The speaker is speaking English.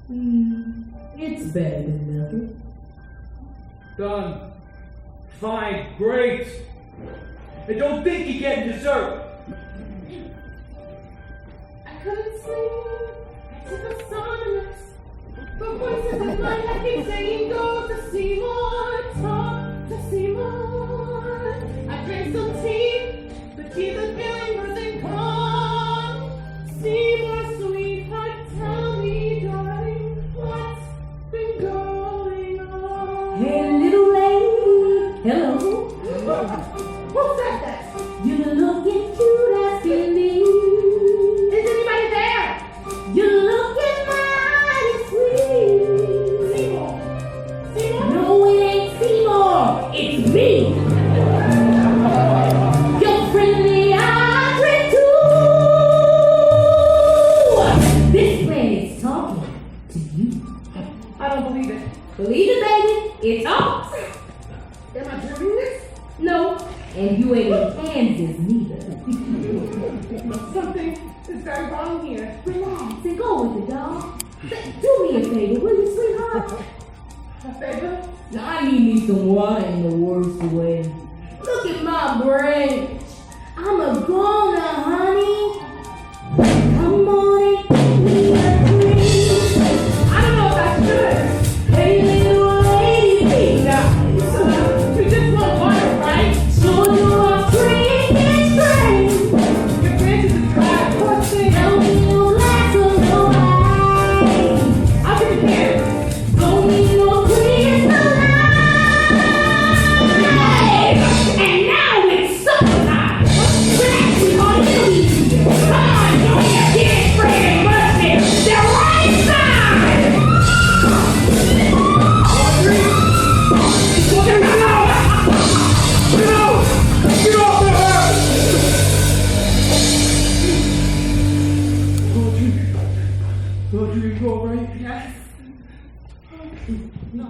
It's better than nothing. Done. Fine. Great. And don't think you're getting dessert. I couldn't sleep. I took a Sominex. But voices in my head keep saying, go to Seymour, talk to Seymour. I drank some tea, but tea the feeling wasn't gone. Seymour, sweetheart, tell me, darling, what's been going on? Hey, little lady. Hello. Who said that? You're looking cute as can be. Is anybody there? You're looking mighty sweet. Seymour. Seymour? No, it ain't Seymour. It's me. Your friendly Audrey too. This man is talking to you. I don't believe it. Believe it, baby. It talks. Am I dreaming this? No, and you ain't in Kansas neither. Something is very wrong here. Relax and go with it, dog. Do me a favor, will you, sweetheart? A favor? Now, I need me some water in the worst way. Look at my branch. I'm a goner, honey. Come on and give me a drink. I don't know if I should. Hey, little lady, be nice. You just want water, right? So you're drinking straight. Your branch is a dry, poor thing. Tell me no glass of no wine. I'll be prepared. Don't need no crystal light. And now it's suppertime. Relax, sweetheart, it'll be easier. Come on, don't get Fred and Mustard. They're right inside. Audrey! Get off the house! Audrey, you all right? Yes. No.